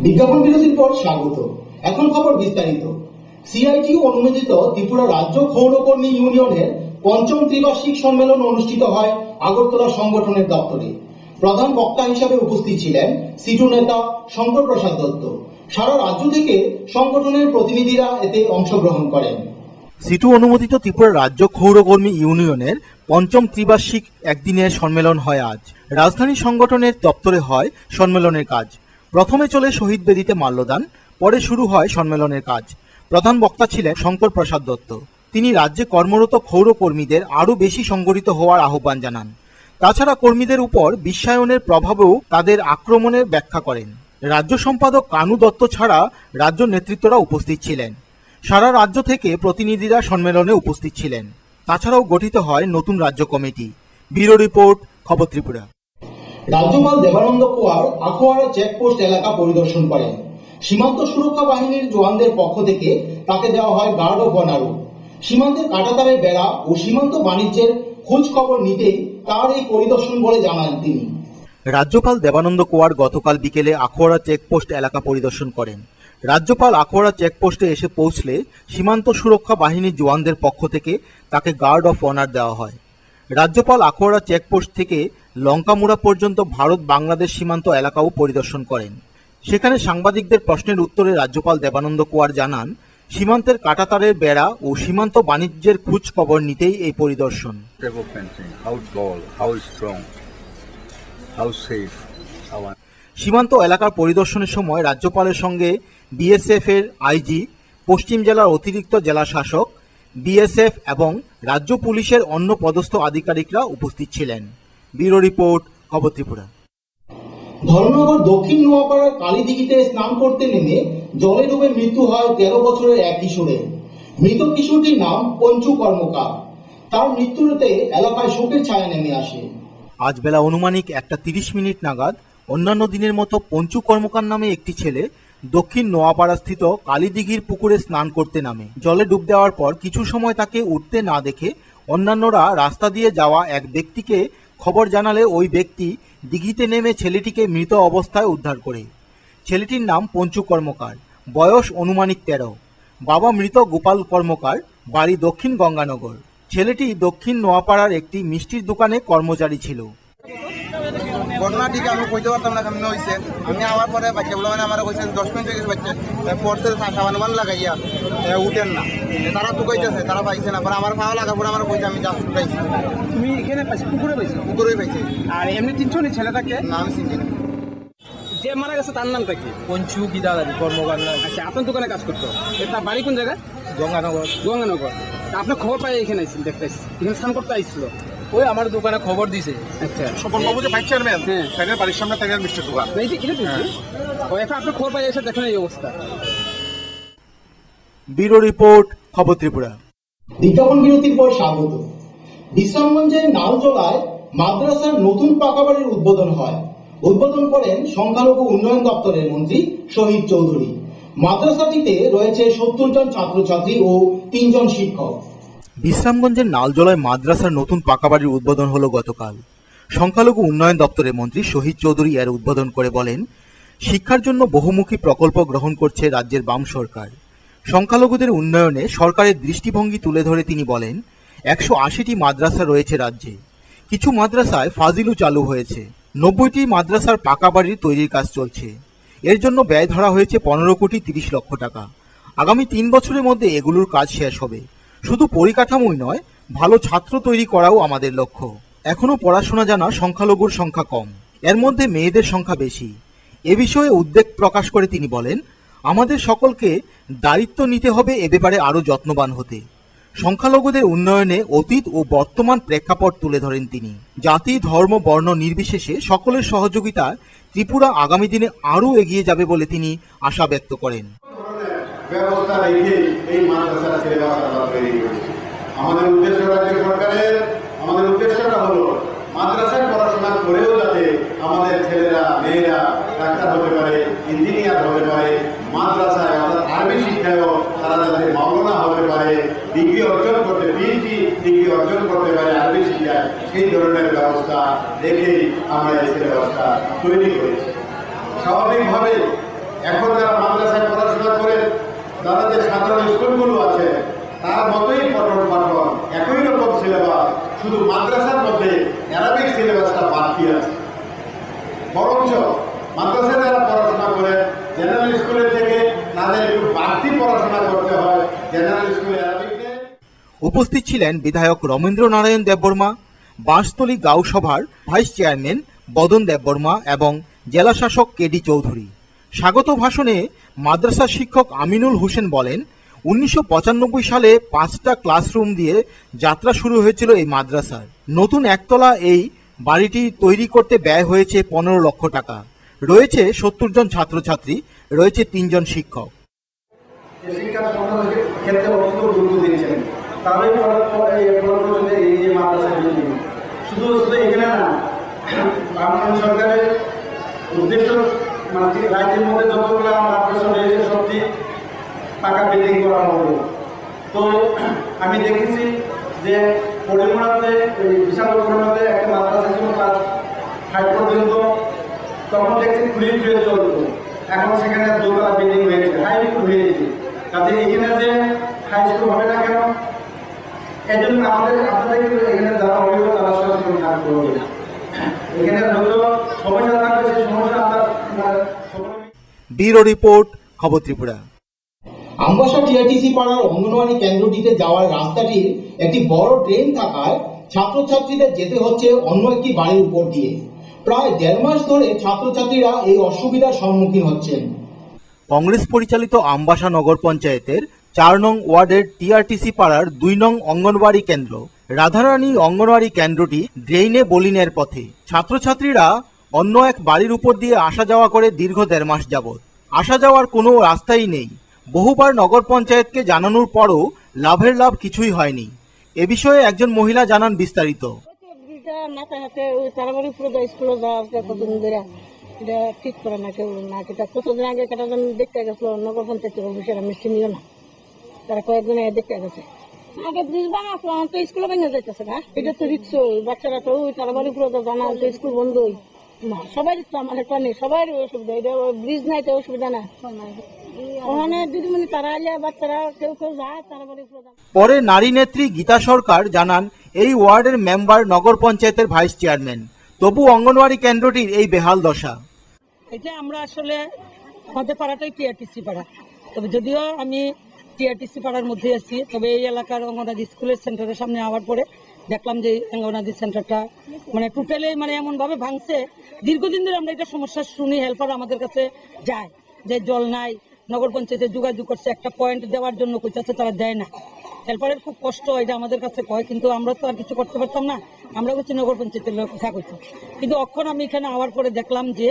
বিজ্ঞাপন বিরতির পর স্বাগত। এখন খবর বিস্তারিত। সিআইটিইউ অনুমোদিত ত্রিপুরা রাজ্য ক্ষৌরকর্মী ইউনিয়নের পঞ্চম ত্রিবার্ষিক সম্মেলন অনুষ্ঠিত হয় আগরতলা সংগঠনের দপ্তরে। প্রধান বক্তা হিসাবে উপস্থিত ছিলেন সিটু নেতা শঙ্কর প্রসাদ দত্ত। সারা রাজ্য থেকে সংগঠনের প্রতিনিধিরা এতে অংশগ্রহণ করেন। সিটু অনুমোদিত ত্রিপুরা রাজ্য ক্ষৌরকর্মী ইউনিয়নের পঞ্চম ত্রিবার্ষিক একদিনের সম্মেলন হয় আজ। রাজধানী সংগঠনের দপ্তরে হয় সম্মেলনের কাজ। প্রথমে চলে শহীদ বেদিতে মাল্যদান, পরে শুরু হয় সম্মেলনের কাজ। প্রধান বক্তা ছিলেন শঙ্কর প্রসাদ দত্ত। তিনি রাজ্যে কর্মরত ক্ষৌরকর্মীদের আরও বেশি সংগঠিত হওয়ার আহ্বান জানান। তাছাড়া কর্মীদের উপর বিশ্বায়নের প্রভাবেও তাদের আক্রমণের ব্যাখ্যা করেন। রাজ্য সম্পাদক কানু দত্ত ছাড়া রাজ্য নেতৃত্বরা উপস্থিত ছিলেন। সারা রাজ্য থেকে প্রতিনিধিরা সম্মেলনে উপস্থিত ছিলেন। তাছাড়াও গঠিত হয় নতুন রাজ্য কমিটি। ব্যুরো রিপোর্ট, খবর ত্রিপুরা। রাজ্যপাল দেবানন্দ কুয়ার আখোয়ারা চেকপোস্ট এলাকা পরিদর্শন করেন। সীমান্ত সুরক্ষা বাহিনীর জওয়ানদের পক্ষ থেকে তাকে দেওয়া হয় গার্ড অফ অনারও। সীমান্তের কাঁটাতারের বেড়া ও সীমান্ত বাণিজ্যের খোঁজ খবর নিতেই তার এই পরিদর্শন বলে জানান তিনি। রাজ্যপাল দেবানন্দ কুয়ার গতকাল বিকেলে আখোয়ারা চেকপোস্ট এলাকা পরিদর্শন করেন। রাজ্যপাল আখোয়ারা চেকপোস্টে এসে পৌঁছলে সীমান্ত সুরক্ষা বাহিনীর জওয়ানদের পক্ষ থেকে তাকে গার্ড অফ অনার দেওয়া হয়। রাজ্যপাল আখোয়ারা চেকপোস্ট থেকে লঙ্কামুড়া পর্যন্ত ভারত বাংলাদেশ সীমান্ত এলাকাও পরিদর্শন করেন। সেখানে সাংবাদিকদের প্রশ্নের উত্তরে রাজ্যপাল দেবানন্দ কুয়ার জানান, সীমান্তের কাঁটাতারের বেড়া ও সীমান্ত বাণিজ্যের খোঁজ খবর নিতেই এই পরিদর্শন। সীমান্ত এলাকার পরিদর্শনের সময় রাজ্যপালের সঙ্গে বিএসএফ এর আইজি, পশ্চিম জেলার অতিরিক্ত জেলা শাসক, বিএসএফ এবং রাজ্য পুলিশের অন্য পদস্থ আধিকারিকরা উপস্থিত ছিলেন। ব্যুরো রিপোর্ট, খবর ত্রিপুরা। ধর্মনগর দক্ষিণ নোয়াপাড়ার কালীদিঘিতে স্নান করতে নেমে জলে ডুবে মৃত্যু হয় 13 বছরের এক কিশোরের। মৃত কিশোরটির নাম পঞ্চু কর্মকার। তার মৃত্যুতে এলাকায় শোকের ছায়া নেমে আসে। আজ বেলা অনুমানিক 1:30 নাগাদ অন্যান্য দিনের মতো পঞ্চু কর্মকার নামে একটি ছেলে দক্ষিণ নোয়াপাড়া স্থিত কালীদিঘির পুকুরে স্নান করতে নামে। জলে ডুব দেওয়ার পর কিছু সময় তাকে উঠতে না দেখে অন্যান্যরা রাস্তা দিয়ে যাওয়া এক ব্যক্তিকে খবর জানালে ওই ব্যক্তি দিঘিতে নেমে ছেলেটিকে মৃত অবস্থায় উদ্ধার করে। ছেলেটির নাম পঞ্চু কর্মকার, বয়স অনুমানিক 13। বাবা মৃত গোপাল কর্মকার, বাড়ি দক্ষিণ গঙ্গানগর। ছেলেটি দক্ষিণ নোয়াপাড়ার একটি মিষ্টির দোকানে কর্মচারী ছিল। ঘটনা ঠিক আমি কইতে পারতাম না কেমন হয়েছে। আমি আমার পরে বাচ্চাগুলো মানে আমার কইছেন 10 মিনিট হয়ে গেছে বাচ্চা পড়তে সাবান লাগাইয়া উঠেন না। তারা তো কইতেছে তারা পাইছে না, পরে আমার পাওয়া লাগা পরে আমার কইছে আমি জাস্ট পাইছি। তুমি এখানে পুকুরে পাইছো? পুকুরেই পাইছি। আর এমনি চিনছো নি ছেলেটাকে? না, আমি চিনি না। যে মারা গেছে তার নামটা কি? পঞ্চু গিদাদারি কর্মকার নাম। আচ্ছা, আপনার দোকানে কাজ করতো? এটা বাড়ি কোন জায়গায়? গঙ্গানগর। গঙ্গানগর। আপনার খবর পাই এখানে আইছেন, দেখতে এখানে স্নান করতে আইছিল? ওই আমার দোকানে খবর দিছে। আচ্ছা, স্বপন বাবু যে ভাইস চেয়ারম্যান, হ্যাঁ, তাদের বাড়ির সামনে তাদের মিষ্টির দোকান। এখন আপনার খবর পাই এসে দেখেন এই অবস্থা। ব্যুরো রিপোর্ট, খবর ত্রিপুরা। বিজ্ঞাপন বিরতির পর স্বাগত। বিশ্রামগঞ্জের নালজোলায় মাদ্রাসার নতুন পাকা বাড়ির উদ্বোধন হয়। উদ্বোধন করেন সংখ্যালঘু উন্নয়ন দপ্তরের মন্ত্রী শহীদ চৌধুরী। মাদ্রাসাটিতে রয়েছে 70 জন ছাত্রছাত্রী ও 3 জন শিক্ষক। বিশ্রামগঞ্জের নালজলায় মাদ্রাসার নতুন পাকা বাড়ির উদ্বোধন হলো গতকাল। সংখ্যালঘু উন্নয়ন দপ্তরের মন্ত্রী শহীদ চৌধুরী এর উদ্বোধন করে বলেন, শিক্ষার জন্য বহুমুখী প্রকল্প গ্রহণ করছে রাজ্যের বাম সরকার। সংখ্যালঘুদের উন্নয়নে সরকারের দৃষ্টিভঙ্গি তুলে ধরে তিনি বলেন, 180টি মাদ্রাসা রয়েছে রাজ্যে। কিছু মাদ্রাসায় ফাজিলু চালু হয়েছে। 90টি মাদ্রাসার পাকা বাড়ির তৈরির কাজ চলছে। এর জন্য ব্যয় ধরা হয়েছে 15 কোটি 30 লক্ষ টাকা। আগামী 3 বছরের মধ্যে এগুলোর কাজ শেষ হবে। শুধু পরিকাঠামোই নয়, ভালো ছাত্র তৈরি করাও আমাদের লক্ষ্য। এখনো পড়াশোনা জানা সংখ্যালঘুর সংখ্যা কম, এর মধ্যে মেয়েদের সংখ্যা বেশি। এ বিষয়ে উদ্বেগ প্রকাশ করে তিনি বলেন, আমাদের সকলকে দায়িত্ব নিতে হবে এ ব্যাপারে আরও যত্নবান হতে। সংখ্যালঘুদের উন্নয়নে অতীত ও বর্তমান প্রেক্ষাপট তুলে ধরেন তিনি। জাতি, ধর্ম, বর্ণ নির্বিশেষে সকলের সহযোগিতা ত্রিপুরা আগামী দিনে আরও এগিয়ে যাবে বলে তিনি আশা ব্যক্ত করেন। ব্যবস্থা রেখে এই মাদ্রাসার সিলেবাস আমরা তৈরি করেছি। আমাদের উদ্দেশ্য রাজ্য সরকারের, আমাদের উদ্দেশ্যটা হলো মাদ্রাসায় পড়াশোনা করেও যাতে আমাদের ছেলেরা মেয়েরা ডাক্তার হতে পারে, ইঞ্জিনিয়ার হতে পারে, মাদ্রাসায় অর্থাৎ আরবি শিক্ষায়ও তারা যাতে মাওলানা হতে পারে, ডিগ্রি অর্জন করতে, পিএইচডি ডিগ্রি অর্জন করতে পারে আরবি শিক্ষায়, সেই ধরনের ব্যবস্থা রেখেই আমরা এই সিলেবাসটা তৈরি করেছি। স্বাভাবিকভাবে এখন শুধু মাদ্রাসার মধ্যে অ্যারাবিক সিলেবাসটা বাড়তি আছে, বরঞ্চ মাদ্রাসায় যারা পড়াশোনা করে জেনারেল স্কুলের থেকে তাদের একটু বাড়তি পড়াশোনা করতে হয় জেনারেল স্কুলে অ্যারাবিক নিয়ে। উপস্থিত ছিলেন বিধায়ক রমেন্দ্র নারায়ণ দেববর্মা, বাঁশতলী গাঁও সভার ভাইস চেয়ারম্যান বদন দেববর্মা এবং জেলা শাসক কেডি চৌধুরী। স্বাগত ভাষণে মাদ্রাসা শিক্ষক আমিনুল হোসেন বলেন, 1995 সালে 5টা ক্লাসরুম দিয়ে যাত্রা শুরু হয়েছিল এই মাদ্রাসার। নতুন একতলা এই বাড়িটি তৈরি করতে ব্যয় হয়েছে 15 লক্ষ টাকা। রয়েছে 70 জন ছাত্রছাত্রী, রয়েছে 3 জন শিক্ষক। শিক্ষার ক্ষেত্রে অত্যন্ত গুরুত্ব দিচ্ছেন, তাহলে এই যে মাদ্রাসা বিল্ডিং শুধু এখানে না, বাংলাদেশ সরকারের উদ্দেশ্য মানে রাজ্যের মধ্যে যতগুলো মাদ্রাসা রয়েছে সবটি পাকা বিল্ডিং করা হবে। তো আমি দেখেছি যে পরিমোড়াতে বিশাল পরিমোড়াতে একটা মাদ্রাসা ছিল ক্লাস 5 পর্যন্ত, তখন দেখছি খুলে চলতো, এখন সেখানে দোতলা বিল্ডিং হয়েছে, হাই স্কুল হয়েছে। কাজে এখানে যে হাই স্কুল হবে না কেন, এই জন্য আপনাদের এখানে যারা অভিভাবক তারা সচেতন থাকতে হবে। এখানে হয়তো সমস্যা থাকবে, সেই সমস্যা আমরা ব্যুরো রিপোর্ট, খবর ত্রিপুরা। আমবাসা টিআরটিসি পাড়ার অঙ্গনওয়াড়ি কেন্দ্রটিতে যাওয়ার রাস্তাটির একটি বড় ট্রেন থাকায় ছাত্রছাত্রীদের যেতে হচ্ছে অন্য একটি বাড়ির উপর দিয়ে। প্রায় 1.5 মাস ধরে ছাত্রছাত্রীরা এই অসুবিধার সম্মুখীন হচ্ছেন। কংগ্রেস পরিচালিত আমবাসা নগর পঞ্চায়েতের 4 নং ওয়ার্ডের টিআরটিসি পাড়ার 2 নং অঙ্গনওয়াড়ি কেন্দ্র রাধারানী অঙ্গনওয়াড়ি কেন্দ্রটি ড্রেইনে বলিনের পথে। ছাত্রছাত্রীরা অন্য এক বাড়ির উপর দিয়ে আসা যাওয়া করে দীর্ঘ 1.5 মাস যাবৎ। আসা যাওয়ার কোনো রাস্তাই নেই। বহুবার নগর পঞ্চায়েতকে জানানোর পরও লাভের লাভ কিছুই হয়নি। এ বিষয়ে একজন মহিলা জানান বিস্তারিত। ঠিক করে না কেউ না, কতদিন আগে কেটাজন দেখতে গেছিল নগর পঞ্চায়েতের অফিসের, আমি চিনিও না, তারা কয়েকদিন আগে দেখতে গেছে। আগে ব্রিজ বানাচ্ছিল, তো স্কুলে ভেঙে যাইতেছে না, এটা তো রিক্স, বাচ্চারা তো ওই তারা বাড়ি পুরো জানা তো স্কুল বন্ধ, সবাই তো আমার একটা নেই, সবাই অসুবিধা, এটা ব্রিজ নাই তো অসুবিধা না। ওখানে দিদিমণি তারা আলিয়া বাচ্চারা কেউ কেউ যায় তারা বাড়ি পুরো। পরে নারী নেত্রী গীতা সরকার জানান, এই ওয়ার্ডের মেম্বার নগর পঞ্চায়েতের ভাইস চেয়ারম্যান, তবু অঙ্গনওয়াড়ি কেন্দ্রটির এই বেহাল দশা। এটা আমরা আসলে আমাদের পাড়াটাই টিআরটিসি পাড়া, তবে যদিও আমি টিআরটিসি পাড়ার মধ্যে আছি, তবে এই এলাকার অঙ্গনাদি স্কুলের সেন্টারের সামনে আওয়ার পরে দেখলাম যে অঙ্গনাদি সেন্টারটা মানে টোটালি মানে এমন ভাবে ভাঙছে। দীর্ঘদিন ধরে আমরা এটা সমস্যা শুনি, হেল্পার আমাদের কাছে যায় যে জল নাই, নগর পঞ্চায়েতে যোগাযোগ করছে, একটা পয়েন্ট দেওয়ার জন্য কইতাছে, তারা দেয় না। হেল্পারের খুব কষ্ট, এটা আমাদের কাছে কয়, কিন্তু আমরা তো আর কিছু করতে পারতাম না, আমরা হচ্ছে নগর পঞ্চায়েতের কথা কইছি। কিন্তু অক্ষণ আমি এখানে আওয়ার পরে দেখলাম যে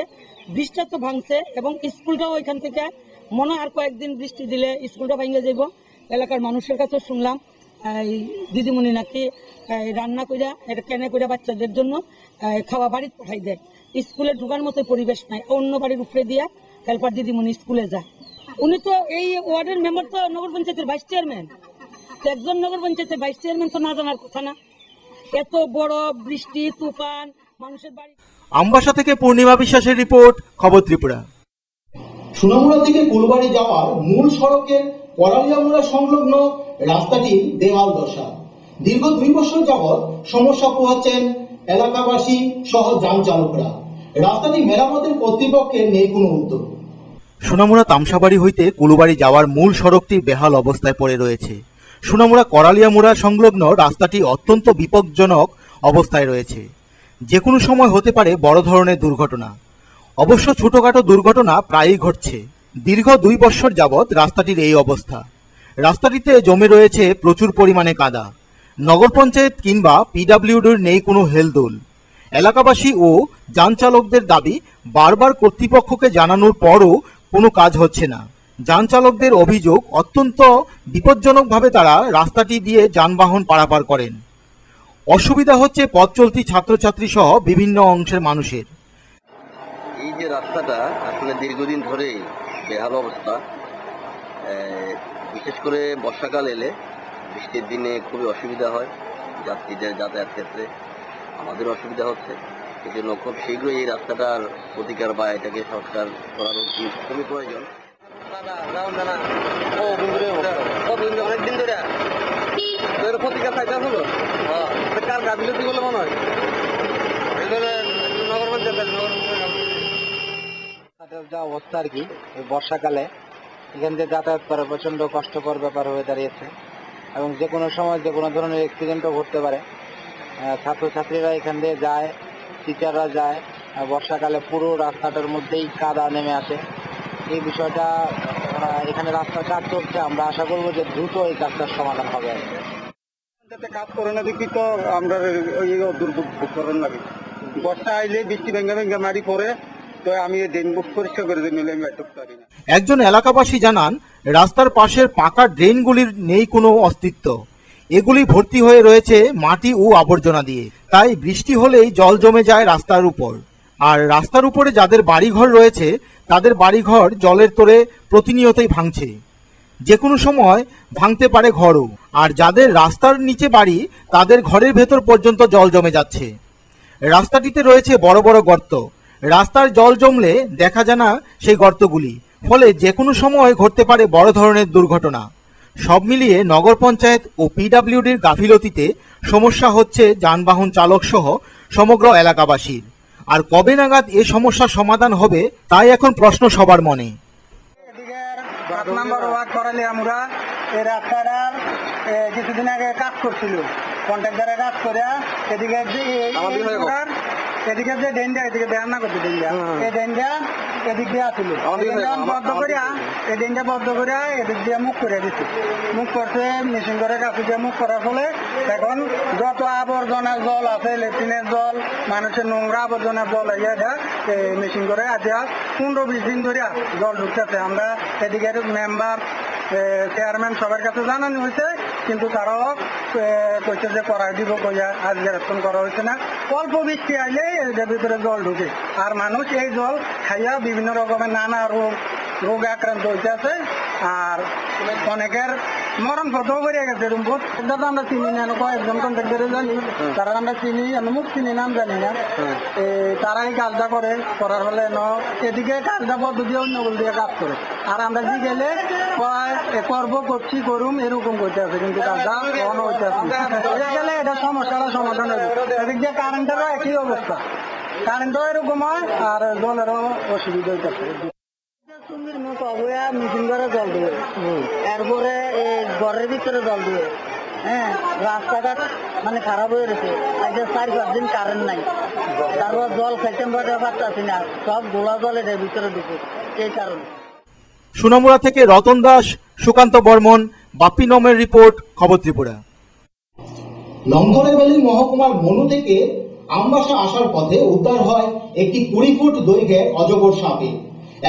ব্রিজটা তো ভাঙছে এবং স্কুলটাও এখান থেকে মনে আর কয়েকদিন বৃষ্টি দিলে স্কুলটা ভেঙে যাইব। এলাকার মানুষের কাছে শুনলাম এই দিদিমণি নাকি রান্না কইরা এটা কেনে কইরা বাচ্চাদের জন্য খাওয়া বাড়িতে পাঠাই দেয়, স্কুলে ঢুকার মতো পরিবেশ নাই, অন্য বাড়ির উপরে দিয়া হেল্পার দিদিমণি স্কুলে যায়। উনি তো এই ওয়ার্ডের মেম্বার, তো নগর পঞ্চায়েতের ভাইস চেয়ারম্যান, একজন নগর পঞ্চায়েতের ভাইস চেয়ারম্যান তো না জানার কথা না? এত বড় বৃষ্টি তুফান মানুষের বাড়ি। আমবাসা থেকে পূর্ণিমা বিশ্বাসের রিপোর্ট, খবর ত্রিপুরা। সোনামুড়া থেকে কুলবাড়ি যাওয়ার মূল সড়কের করালিয়ামুড়া সংলগ্ন রাস্তাটির বেহাল দশা। দীর্ঘ 2 বছর যাবৎ সমস্যা পোহাচ্ছেন এলাকাবাসী সহ যান চালকরা। রাস্তাটি মেরামতের কর্তৃপক্ষের নেই কোনো উদ্যোগ। সোনামুড়া তামসাবাড়ি হইতে কুলুবাড়ি যাওয়ার মূল সড়কটি বেহাল অবস্থায় পড়ে রয়েছে। সোনামুড়া করালিয়ামুড়া সংলগ্ন রাস্তাটি অত্যন্ত বিপজ্জনক অবস্থায় রয়েছে। যে কোনো সময় হতে পারে বড় ধরনের দুর্ঘটনা। অবশ্য ছোটখাটো দুর্ঘটনা প্রায়ই ঘটছে। দীর্ঘ 2 বছর যাবৎ রাস্তাটির এই অবস্থা। রাস্তাটিতে জমে রয়েছে প্রচুর পরিমাণে কাদা। নগর পঞ্চায়েত কিংবা পিডব্লিউডির নেই কোনো হেলদোল। এলাকাবাসী ও যান চালকদের দাবি, বারবার কর্তৃপক্ষকে জানানোর পরও কোনো কাজ হচ্ছে না। যান চালকদের অভিযোগ, অত্যন্ত বিপজ্জনকভাবে তারা রাস্তাটি দিয়ে যানবাহন পারাপার করেন। অসুবিধা হচ্ছে পথ চলতি ছাত্রছাত্রী সহ বিভিন্ন অংশের মানুষের। এই যে রাস্তাটা আসলে দীর্ঘদিন ধরেই বেহাল অবস্থা, বিশেষ করে বর্ষাকাল এলে বৃষ্টির দিনে খুবই অসুবিধা হয় যাত্রীদের যাতায়াত ক্ষেত্রে, আমাদের অসুবিধা হচ্ছে। এই জন্য খুব শীঘ্রই এই রাস্তাটার প্রতিকার বা এটাকে সংস্কার করার খুবই প্রয়োজন। অনেকদিন ধরে এর প্রতিকার চাইতে আসলো কার গাফিলতি বলে মনে হয় নগর পঞ্চায়েত যা অবস্থা আর কি বর্ষাকালে এখান থেকে যাতায়াত করা প্রচন্ড কষ্টকর ব্যাপার হয়ে দাঁড়িয়েছে এবং যে কোনো সময় যে কোনো ধরনের অ্যাক্সিডেন্টও ঘটতে পারে। ছাত্রছাত্রীরা এখান দিয়ে যায়, টিচাররা যায়, বর্ষাকালে পুরো রাস্তাটার মধ্যেই কাদা নেমে আসে। এই বিষয়টা এখানে রাস্তার কাজ চলছে, আমরা আশা করবো যে দ্রুত এই কাজটার সমাধান হবে। কাজ করে না দেখি তো আমরা দুর্ভোগ ভোগ করেন লাগে। বর্ষা আইলে বৃষ্টি ভেঙে ভেঙে মারি পরে তো আমি ড্রেন বুক পরিষ্কার করে দিই, নিলে আমি ঢুকতে পারি না। একজন এলাকাবাসী জানান, রাস্তার পাশের পাকা ড্রেনগুলির নেই কোনো অস্তিত্ব, এগুলি ভর্তি হয়ে রয়েছে মাটি ও আবর্জনা দিয়ে, তাই বৃষ্টি হলেই জল জমে যায় রাস্তার উপর। আর রাস্তার উপরে যাদের বাড়িঘর রয়েছে তাদের বাড়িঘর জলের তোড়ে প্রতিনিয়তই ভাঙছে, যে কোনো সময় ভাঙতে পারে ঘরও। আর যাদের রাস্তার নিচে বাড়ি তাদের ঘরের ভেতর পর্যন্ত জল জমে যাচ্ছে। রাস্তাটিতে রয়েছে বড় বড় গর্ত, রাস্তার জল জমলে দেখা যায় না সেই গর্তগুলি, ফলে যে কোনো সময় ঘটতে পারে বড় ধরনের দুর্ঘটনা। সব মিলিয়ে নগর পঞ্চায়েত ও পিডব্লিউডির গাফিলতিতে সমস্যা হচ্ছে যানবাহন চালক সহ সমগ্র এলাকাবাসীর। আর কবে নাগাদ এ সমস্যার সমাধান হবে তাই এখন প্রশ্ন সবার মনে। আমরা এই রাস্তাটার কিছুদিন আগে কাজ করছিল, কন্ট্রাক্টরে কাজ করে এদিকে এদিকে যে ডেন্ডা এদিকে দেওয়ার না করছে ডেন্ডা, এই ডেন্ডা এদিক দিয়ে আসছিল বদ্ধ করিয়া, এই ডেন্ডা বদ্ধ করিয়া এদিক দিয়ে মুখ করে দিচ্ছে। মুখ করছে মেশিন করে কাছে দিয়ে মুখ করার ফলে এখন যত আবর্জনার জল আছে, লেট্রিনের জল, মানুষের নোংরা আবর্জনার জল এটা মেশিন করে আজ 15-20 দিন ধরে জল ঢুকতেছে। আমরা এদিকে মেম্বার, চেয়ারম্যান সবার কাছে জানানো হয়েছে, কিন্তু তারাও কইছে যে করাই দিব, কইয়া আজকে রেশন করা হয়েছে না। অল্প বৃষ্টি আইলে এদের ভিতরে জল ঢুকে, আর মানুষ এই জল খাইয়া বিভিন্ন রকমের নানা রোগে আক্রান্ত হইতেছে, আর অনেকের মরণ ফটো বেরিয়ে গেছে। এটা তো আমরা চিনি না, কয়েকজন কন্ট্রাক্টরে জানি, তারা আমরা চিনি, আমরা মুখ চিনি নাম জানি না। তারাই কাজটা করে, করার ফলে এদিকে কাজটা পদ্ধতি অন্যগুলো দিয়ে কাজ করে, আর আমরা যে গেলে করবো করছি করুম এরকম করতে আছে, কিন্তু কাজটা কখনো হইতে আছে গেলে এটা সমস্যাটা সমাধান হবে। এদিক দিয়ে কারেন্টেরও একই অবস্থা, কারেন্টও এরকম হয় আর জলেরও অসুবিধা হইতেছে। মেশিন করে জল দেবে, এরপরে ঘরের ভিতরে জল দেবে। হ্যাঁ, রাস্তাঘাট মানে খারাপ হয়ে গেছে, আজ 4-5 দিন কারেন্ট নাই, তারপর জল খাইতে পারতেছি না, সব গোলা জল এটার ভিতরে ঢুকে, এই কারণে। সুনামুড়া থেকে রতন দাস, সুকান্ত বর্মন, বাপ্পি নমের রিপোর্ট, খবর ত্রিপুরা। লংথরাই ভ্যালি মহকুমার মনু থেকে আমবাসা আসার পথে উদ্ধার হয় একটি 20 ফুট দৈর্ঘ্যের অজগর সাপে।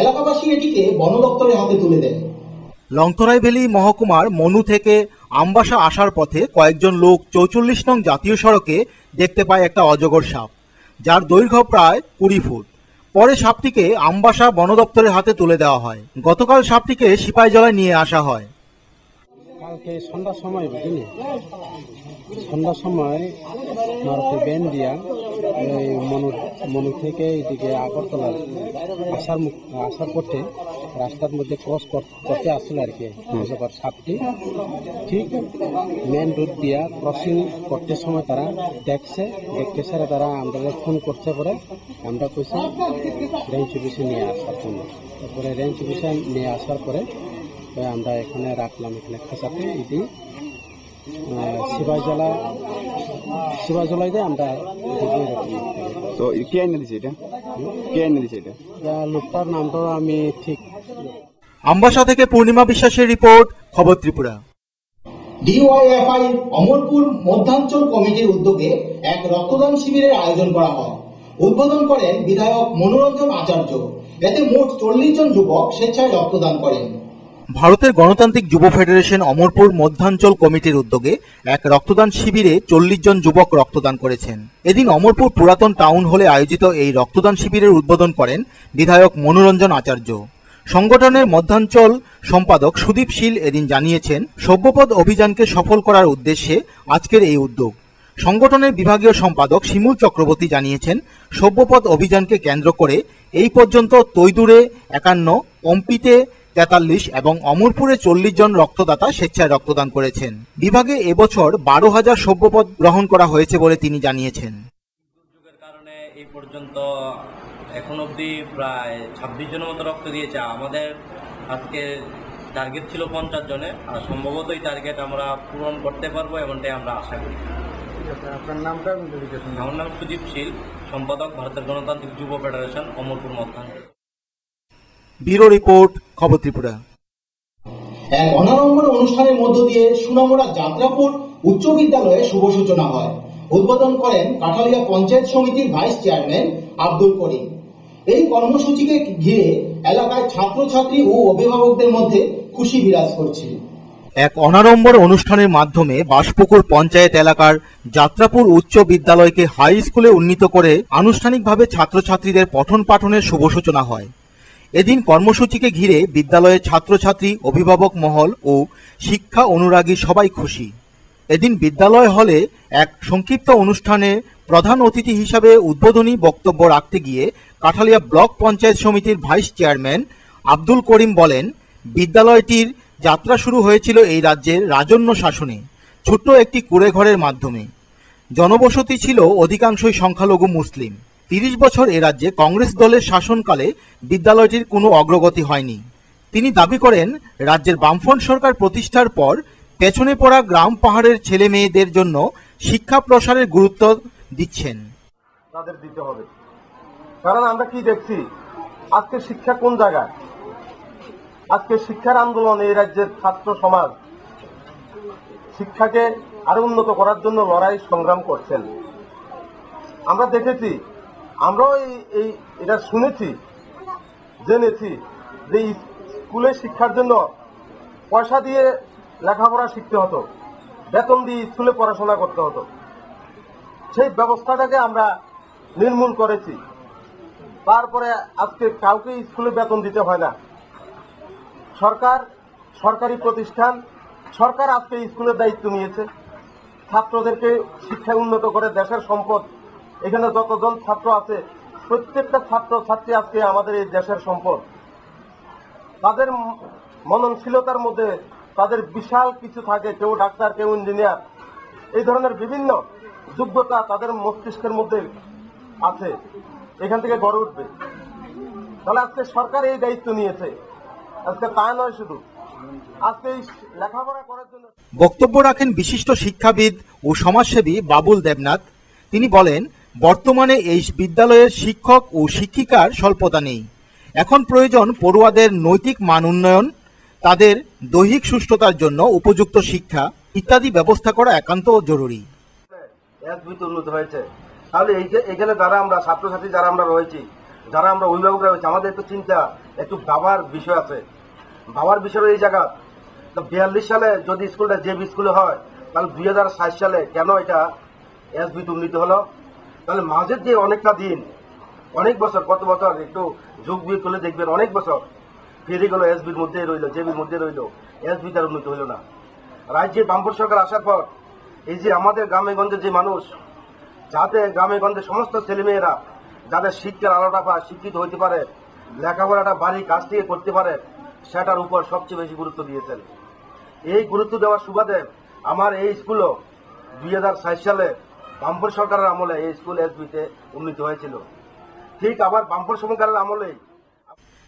এলাকাবাসী এটিকে বন দপ্তরের হাতে তুলে দেন। লংথরাই ভ্যালি মহকুমার মনু থেকে আমবাসা আসার পথে কয়েকজন লোক 44 নং জাতীয় সড়কে দেখতে পায় একটা অজগর সাপ, যার দৈর্ঘ্য প্রায় 20 ফুট। পরে সাপটিকে আমবাসা বন দপ্তরের হাতে তুলে দেওয়া হয়। গতকাল সাপটিকে সিপাহীজলায় নিয়ে আসা হয়। কালকে সন্ধ্যার সময়, বুঝলি, সন্ধ্যার সময় মারুতি ব্যান দিয়া মনু থেকে এদিকে আগরতলা আসার পথে রাস্তার মধ্যে ক্রস করতে আসছিল আর কি। সাপটি ঠিক মেন রোড দিয়া ক্রসিং করতে সময় তারা দেখতে সেরে তারা আমাদের ফোন করতে পরে আমরা কইছি রেঞ্জ অফিসে নিয়ে আসার জন্য। তারপরে রেঞ্জ অফিসে নিয়ে আসার পরে আমরা এখানে রাখলাম, এখানে খাঁচাতে ইদি শিবাজলায় দিয়ে আমরা তো কে এনে দিছে এটা, কে এনে দিছে এটা? লোকটার নামটা আমি ঠিক। আমবাসা থেকে পূর্ণিমা বিশ্বাসের রিপোর্ট, খবর ত্রিপুরা। ডিওয়াইএফআই অমরপুর মধ্যাঞ্চল কমিটির উদ্যোগে এক রক্তদান শিবিরের আয়োজন করা হয়। উদ্বোধন করেন বিধায়ক মনোরঞ্জন আচার্য। এতে মোট 40 জন যুবক স্বেচ্ছায় রক্তদান করেন। ভারতের গণতান্ত্রিক যুব ফেডারেশন অমরপুর মধ্যাঞ্চল কমিটির উদ্যোগে এক রক্তদান শিবিরে 40 জন যুবক রক্তদান করেছেন। এদিন অমরপুর পুরাতন টাউন হলে আয়োজিত এই রক্তদান শিবিরের উদ্বোধন করেন বিধায়ক মনোরঞ্জন আচার্য। সংগঠনের মধ্যাঞ্চল সম্পাদক সুদীপ শীল এদিন জানিয়েছেন, সভ্যপদ অভিযানকে সফল করার উদ্দেশ্যে আজকের এই উদ্যোগ। সংগঠনের বিভাগীয় সম্পাদক শিমুল চক্রবর্তী জানিয়েছেন, সভ্যপদ অভিযানকে কেন্দ্র করে এই পর্যন্ত তৈদুরে 51, পম্পিতে 43 এবং অমরপুরে 40 জন রক্তদাতা স্বেচ্ছায় রক্তদান করেছেন। বিভাগে এবছর 12,000 সভ্যপদ গ্রহণ করা হয়েছে বলে তিনি জানিয়েছেন। দুর্যোগের কারণে এই পর্যন্ত এখন অবধি প্রায় 26 জনের মতো রক্ত দিয়েছে। আমাদের আজকে টার্গেট ছিল 50 জনের, আর সম্ভবত এই টার্গেট আমরা পূরণ করতে পারবো এমনটাই আমরা আশা করি। আপনার নামটা? আমার নাম সুদীপ শীল, সম্পাদক ভারতের গণতান্ত্রিক যুব federation, Amarpur Madhyanchal. Bureau report, খবর ত্রিপুরা। এক অনাড়ম্বর অনুষ্ঠানের মধ্য দিয়ে সুনামুড়া যাত্রাপুর উচ্চ বিদ্যালয়ে শুভ সূচনা হয়। উদ্বোধন করেন কাঠালিয়া পঞ্চায়েত সমিতির ভাইস চেয়ারম্যান আব্দুল করিম। এই কর্মসূচিকে ঘিরে এলাকায় ছাত্রছাত্রী ও অভিভাবকদের মধ্যে খুশি বিরাজ করছে। এক অনাড়ম্বর অনুষ্ঠানের মাধ্যমে বাসপুকুর পঞ্চায়েত এলাকার যাত্রাপুর উচ্চ বিদ্যালয়কে হাই স্কুলে উন্নীত করে আনুষ্ঠানিকভাবে ছাত্রছাত্রীদের পঠন পাঠনের শুভ সূচনা হয়। এদিন কর্মসূচিকে ঘিরে বিদ্যালয়ের ছাত্রছাত্রী, অভিভাবক মহল ও শিক্ষা অনুরাগী সবাই খুশি। এদিন বিদ্যালয় হলে এক সংক্ষিপ্ত অনুষ্ঠানে প্রধান অতিথি হিসাবে উদ্বোধনী বক্তব্য রাখতে গিয়ে কাঠালিয়া ব্লক পঞ্চায়েত সমিতির ভাইস চেয়ারম্যান আব্দুল করিম বলেন, বিদ্যালয়টির যাত্রা শুরু হয়েছিল এই রাজ্যের রাজন্য শাসনে ছোট্ট একটি কুঁড়েঘরের মাধ্যমে। জনবসতি ছিল অধিকাংশই সংখ্যালঘু মুসলিম। 30 বছর এ রাজ্যে কংগ্রেস দলের শাসনকালে বিদ্যালয়টির কোনো অগ্রগতি হয়নি। তিনি দাবি করেন, রাজ্যের বামফ্রন্ট সরকার প্রতিষ্ঠার পর পেছনে পড়া গ্রাম পাহাড়ের ছেলে মেয়েদের জন্য শিক্ষা প্রসারের গুরুত্ব দিচ্ছেন। তাদের দিতে হবে, কারণ আমরা কি দেখছি আজকে শিক্ষা কোন জায়গায়? আজকে শিক্ষার আন্দোলন এই রাজ্যের ছাত্র সমাজ শিক্ষাকে আরো উন্নত করার জন্য লড়াই সংগ্রাম করছেন। আমরা দেখেছি, আমরাও এটা শুনেছি, জেনেছি যে স্কুলে শিক্ষার জন্য পয়সা দিয়ে লেখাপড়া শিখতে হতো, বেতন দিয়ে স্কুলে পড়াশোনা করতে হতো। সেই ব্যবস্থাটাকে আমরা নির্মূল করেছি। তারপরে আজকে কাউকে স্কুলে বেতন দিতে হয় না। সরকারি প্রতিষ্ঠান, সরকার আজকে স্কুলের দায়িত্ব নিয়েছে, ছাত্রদেরকে শিক্ষায় উন্নত করে দেশের সম্পদ। এখানে যতজন ছাত্র আছে প্রত্যেকটা ছাত্র ছাত্রী আজকে আমাদের এই দেশের সম্পদ। তাদের মননশীলতার মধ্যে তাদের বিশাল কিছু থাকে, কেউ ডাক্তার, কেউ ইঞ্জিনিয়ার, এই ধরনের বিভিন্ন যোগ্যতা তাদের মস্তিষ্কের মধ্যে আছে, এখান থেকে গড়ে উঠবে। তাহলে আজকে সরকার এই দায়িত্ব নিয়েছে। আজকে তা নয়, শুধু আজকে লেখাপড়া করার জন্য। বক্তব্য রাখেন বিশিষ্ট শিক্ষাবিদ ও সমাজসেবী বাবুল দেবনাথ। তিনি বলেন, বর্তমানে এই বিদ্যালয়ের শিক্ষক ও শিক্ষিকার স্বল্পতা নেই। এখন প্রয়োজন পড়ুয়াদের নৈতিক মান উন্নয়ন, তাদের দৈহিক সুস্থতার জন্য উপযুক্ত শিক্ষা ইত্যাদি ব্যবস্থা করা একান্ত জরুরি। উন্নত হয়েছে, তাহলে এই যে এখানে যারা আমরা ছাত্রছাত্রী যারা আমরা রয়েছি, যারা আমরা অভিভাবকরা রয়েছে, আমাদের একটু চিন্তা, একটু ভাবার বিষয় আছে। ভাবার বিষয় এই জায়গা 42 সালে যদি স্কুলটা জেবি স্কুলে হয়, তাহলে 2060 সালে কেন এটা এসবিতে উন্নীত হলো? তাহলে মাঝের যে অনেকটা দিন, অনেক বছর, কত বছর, একটু যুগ বিয়োগ করলে দেখবেন অনেক বছর ফিরে গেল, এসবির মধ্যে রইল, জেবির মধ্যে রইল, এসবি তার উন্নীত হইল না। রাজ্যে বামফ্রন্ট সরকার আসার পর এই যে আমাদের গ্রামে গঞ্জের যে মানুষ, যাতে গ্রামে গঞ্জের সমস্ত ছেলেমেয়েরা যাদের শিক্ষার আলোটা পায়, শিক্ষিত হইতে পারে, লেখাপড়াটা বাড়ির কাছ থেকে করতে পারে, সেটার উপর সবচেয়ে বেশি গুরুত্ব দিয়েছেন। এই গুরুত্ব দেওয়ার সুবাদে আমার এই স্কুলও 2060 সালে বামফ্রন্ট সরকারের আমলে এই স্কুল এসবিতে উন্নীত হয়েছিল। ঠিক আবার বামফ্রন্ট সরকারের আমলেই।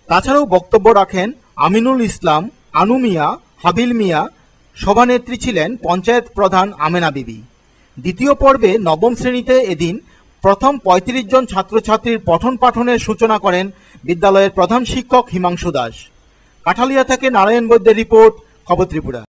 তাছাড়াও বক্তব্য রাখেন আমিনুল ইসলাম, আনু মিয়া, হাবিল মিয়া। সভানেত্রী ছিলেন পঞ্চায়েত প্রধান আমেনা বিবি। দ্বিতীয় পর্বে নবম শ্রেণীতে এদিন প্রথম 35 জন ছাত্রছাত্রীর পঠন পাঠনের সূচনা করেন বিদ্যালয়ের প্রধান শিক্ষক হিমাংশু দাস। কাঠালিয়া থেকে নারায়ণ বৈদ্যের রিপোর্ট, খবর ত্রিপুরা।